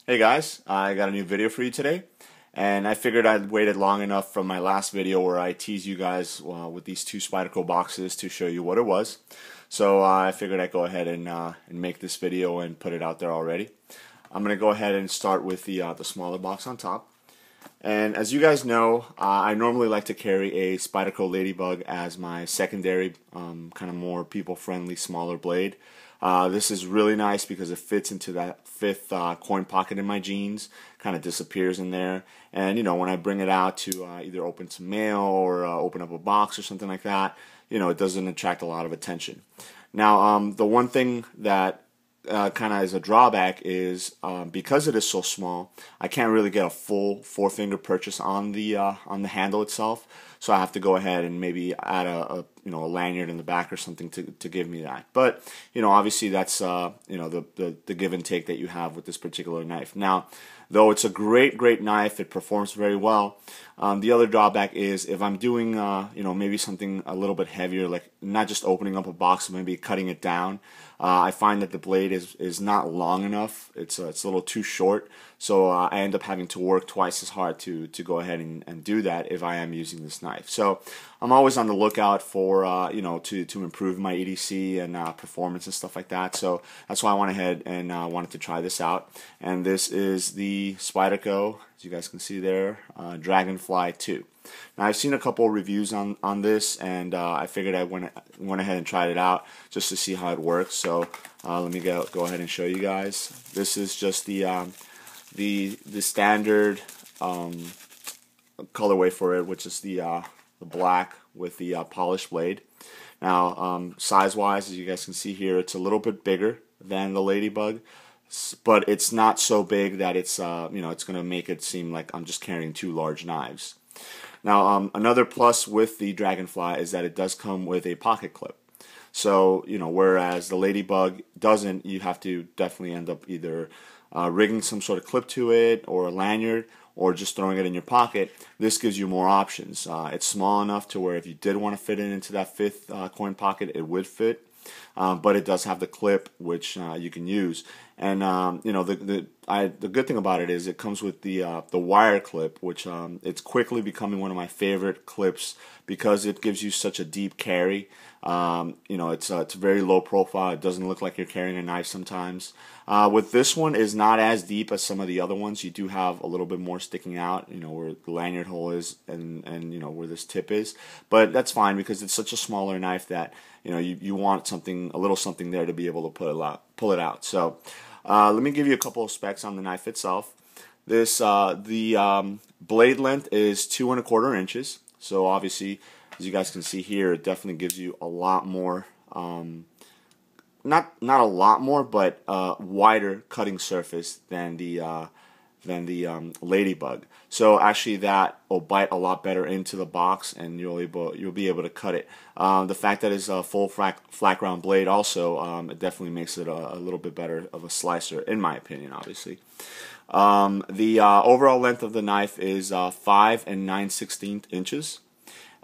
Hey guys, I got a new video for you today, and I figured I'd waited long enough from my last video where I teased you guys with these two Spyderco boxes to show you what it was. So I figured I'd go ahead and make this video and put it out there already. I'm gonna go ahead and start with the smaller box on top. And as you guys know, I normally like to carry a Spyderco Ladybug as my secondary, kind of more people-friendly, smaller blade. This is really nice because it fits into that fifth coin pocket in my jeans, kind of disappears in there. And, you know, when I bring it out to either open some mail or open up a box or something like that, you know, it doesn't attract a lot of attention. Now, the one thing that kind of as a drawback is because it is so small, I can't really get a full four-finger purchase on the handle itself. So I have to go ahead and maybe add a lanyard in the back or something to give me that. But you know, obviously that's the give and take that you have with this particular knife. Now, though it's a great knife, it performs very well. The other drawback is if I'm doing maybe something a little bit heavier, like not just opening up a box, maybe cutting it down. I find that the blade is not long enough. It's a little too short, so I end up having to work twice as hard to go ahead and do that if I am using this knife. So I'm always on the lookout for to improve my EDC and performance and stuff like that. So that's why I went ahead and wanted to try this out. And this is the Spyderco, as you guys can see there, Dragonfly 2. Now I've seen a couple of reviews on this, and I figured I went ahead and tried it out just to see how it works. So let me go ahead and show you guys. This is just the standard colorway for it, which is the black with the polished blade. Now size-wise, as you guys can see here, it's a little bit bigger than the Ladybug, but it's not so big that it's it's going to make it seem like I'm just carrying two large knives. Now, another plus with the Dragonfly is that it does come with a pocket clip. So, you know, whereas the Ladybug doesn't, you have to definitely end up either rigging some sort of clip to it or a lanyard or just throwing it in your pocket. This gives you more options. It's small enough to where if you did want to fit it into that fifth coin pocket, it would fit. But it does have the clip, which you can use. And the good thing about it is it comes with the wire clip, which it's quickly becoming one of my favorite clips because it gives you such a deep carry. It's very low profile. It doesn't look like you're carrying a knife sometimes. With this one is not as deep as some of the other ones. You do have a little bit more sticking out, where the lanyard hole is and where this tip is. But that's fine because it's such a smaller knife that you want a little something there to be able to pull it out. So let me give you a couple of specs on the knife itself. The blade length is 2 1/4 inches. So obviously, as you guys can see here, it definitely gives you a lot more, not a lot more, but wider cutting surface than the Ladybug. So actually that will bite a lot better into the box, and you'll be able to cut it. The fact that it's a full flat ground blade also it definitely makes it a little bit better of a slicer, in my opinion, obviously. The overall length of the knife is 5 9/16 inches.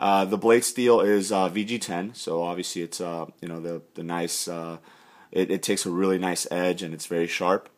The blade steel is VG10, so obviously it's the nice. It takes a really nice edge and it's very sharp.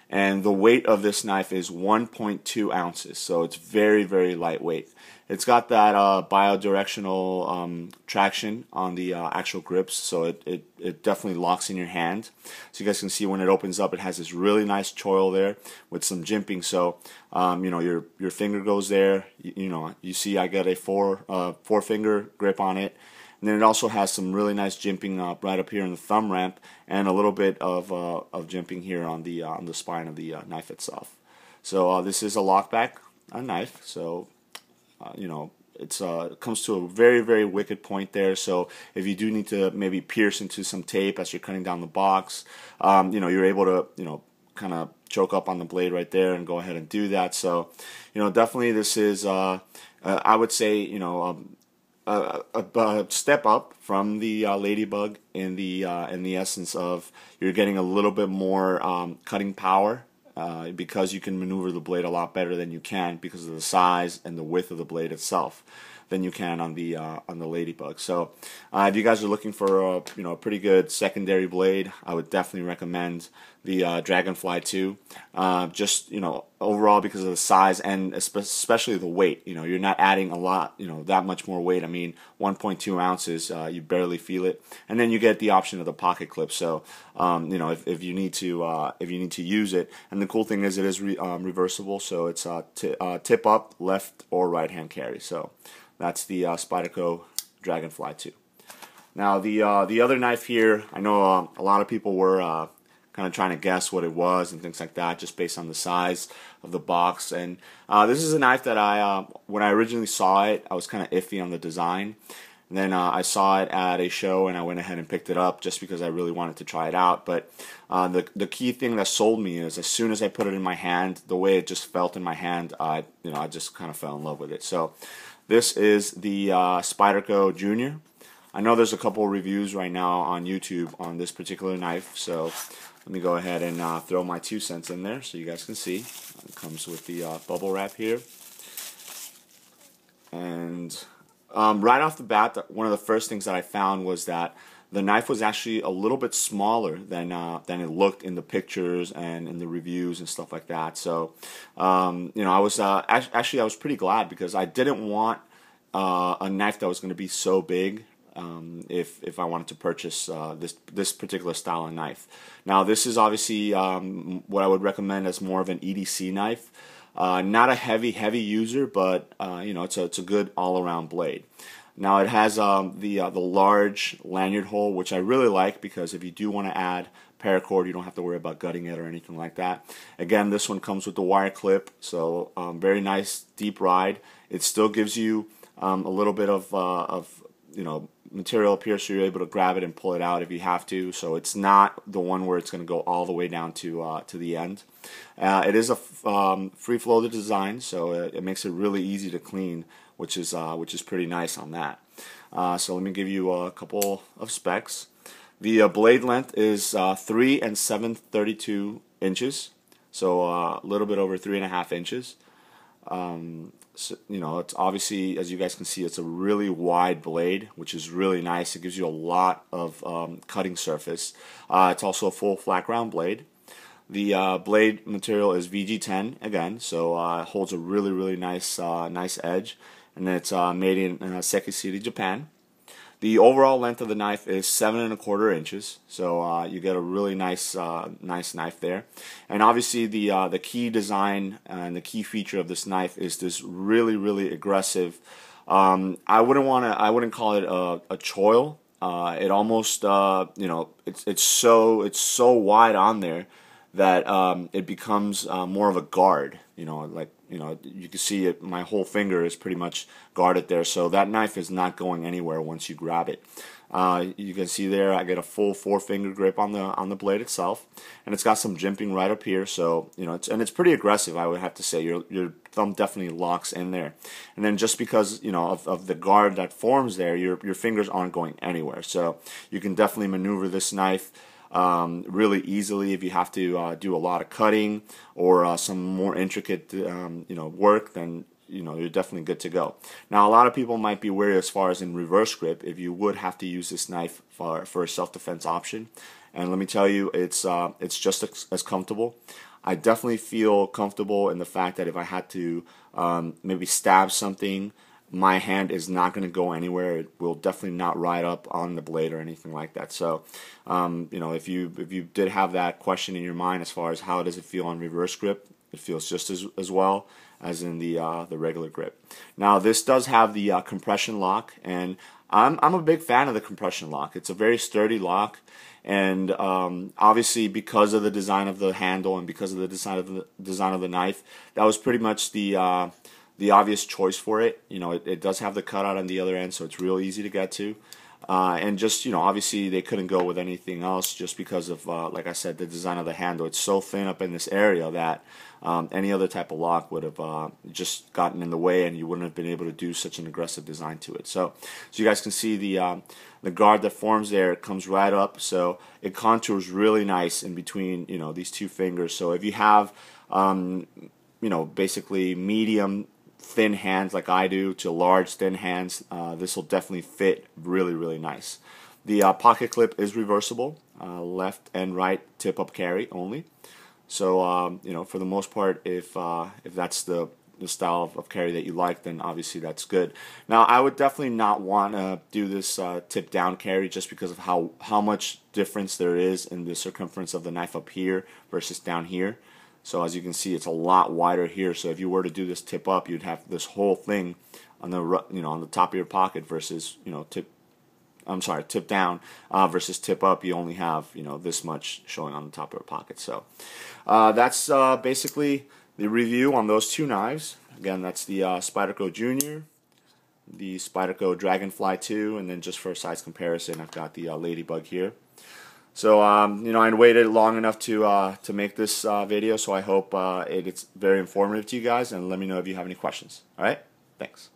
And the weight of this knife is 1.2 ounces, so it's very lightweight. It's got that bidirectional traction on the actual grips, so it definitely locks in your hand. So you guys can see when it opens up, it has this really nice choil there with some jimping. So your finger goes there. You see I got a four finger grip on it. And then it also has some really nice jimping right up here in the thumb ramp, and a little bit of jimping here on the spine of the knife itself. So this is a lockback knife. So it comes to a very wicked point there. So if you do need to maybe pierce into some tape as you're cutting down the box, you're able to kind of choke up on the blade right there and go ahead and do that. So definitely this is I would say a step up from the Ladybug in the essence of you're getting a little bit more cutting power because you can maneuver the blade a lot better than you can because of the size and the width of the blade itself. than you can on the Ladybug. So if you guys are looking for a pretty good secondary blade, I would definitely recommend the Dragonfly 2. Just overall because of the size and especially the weight. You're not adding a lot, that much more weight. I mean, 1.2 ounces, you barely feel it, and then you get the option of the pocket clip. So if you need to use it, and the cool thing is it is reversible, so it's tip up, left or right hand carry. So that's the Spyderco Dragonfly 2. Now the other knife here, I know a lot of people were kind of trying to guess what it was and things like that, just based on the size of the box. And this is a knife that when I originally saw it, I was kind of iffy on the design. And then I saw it at a show, and I went ahead and picked it up just because I really wanted to try it out. But the key thing that sold me is as soon as I put it in my hand, the way it just felt in my hand, I just kind of fell in love with it. So this is the Spyderco Junior. I know there's a couple of reviews right now on YouTube on this particular knife, so let me go ahead and throw my 2 cents in there so you guys can see. It comes with the bubble wrap here. And right off the bat, one of the first things that I found was that the knife was actually a little bit smaller than it looked in the pictures and in the reviews and stuff like that. So, I was actually I was pretty glad, because I didn't want a knife that was going to be so big. If I wanted to purchase this particular style of knife. Now this is obviously what I would recommend as more of an EDC knife. Not a heavy user, but it's a good all-around blade. Now it has the large lanyard hole, which I really like, because if you do want to add paracord, you don't have to worry about gutting it or anything like that. Again, this one comes with the wire clip, so very nice deep ride. It still gives you a little bit of material up here, so you're able to grab it and pull it out if you have to. So it's not the one where it's going to go all the way down to the end. It is a free flow design, so it makes it really easy to clean, which is pretty nice on that. So let me give you a couple of specs. The blade length is 3 7/32 inches, so a little bit over 3.5 inches. So, it's obviously, as you guys can see, it's a really wide blade, which is really nice. It gives you a lot of cutting surface. It's also a full flat ground blade. The blade material is VG10 again, so it holds a really nice edge, and it's made in Seki City, Japan. The overall length of the knife is 7 1/4 inches, so you get a really nice knife there. And obviously the key design and the key feature of this knife is this really aggressive. I wouldn't call it a choil. It almost it's so wide on there that it becomes more of a guard. You can see it, my whole finger is pretty much guarded there, so that knife is not going anywhere once you grab it. You can see there I get a full 4-finger grip on the blade itself, and it's got some jimping right up here, so it's pretty aggressive, I would have to say. Your thumb definitely locks in there, and then just because of the guard that forms there, your fingers aren't going anywhere, so you can definitely maneuver this knife really easily if you have to do a lot of cutting or some more intricate work. Then you're definitely good to go. Now a lot of people might be wary as far as in reverse grip, if you would have to use this knife for a self-defense option, and let me tell you, it's just as comfortable. I definitely feel comfortable in the fact that if I had to maybe stab something, my hand is not going to go anywhere. It will definitely not ride up on the blade or anything like that. So, if you did have that question in your mind as far as how does it feel on reverse grip, it feels just as well as in the regular grip. Now, this does have the compression lock, and I'm a big fan of the compression lock. It's a very sturdy lock, and obviously because of the design of the handle and because of the design of the knife, that was pretty much the obvious choice for it. It does have the cutout on the other end, so it's real easy to get to. And just, obviously they couldn't go with anything else just because of, like I said, the design of the handle. It's so thin up in this area that any other type of lock would have just gotten in the way, and you wouldn't have been able to do such an aggressive design to it. So you guys can see the guard that forms there. It comes right up, so it contours really nice in between, these two fingers. So if you have, basically medium thin hands like I do to large thin hands, this will definitely fit really nice. The pocket clip is reversible, left and right tip up carry only. So you know, for the most part, if that's the style of carry that you like, then obviously that's good. Now, I would definitely not want to do this tip down carry just because of how much difference there is in the circumference of the knife up here versus down here. So as you can see, it's a lot wider here. So if you were to do this tip up, you'd have this whole thing on the on the top of your pocket versus tip down versus tip up. You only have this much showing on the top of your pocket. So that's basically the review on those two knives. Again, that's the Spyderco Junior, the Spyderco Dragonfly 2, and then just for a size comparison, I've got the Ladybug here. So I waited long enough to make this video, so I hope it's very informative to you guys, and let me know if you have any questions. All right, thanks.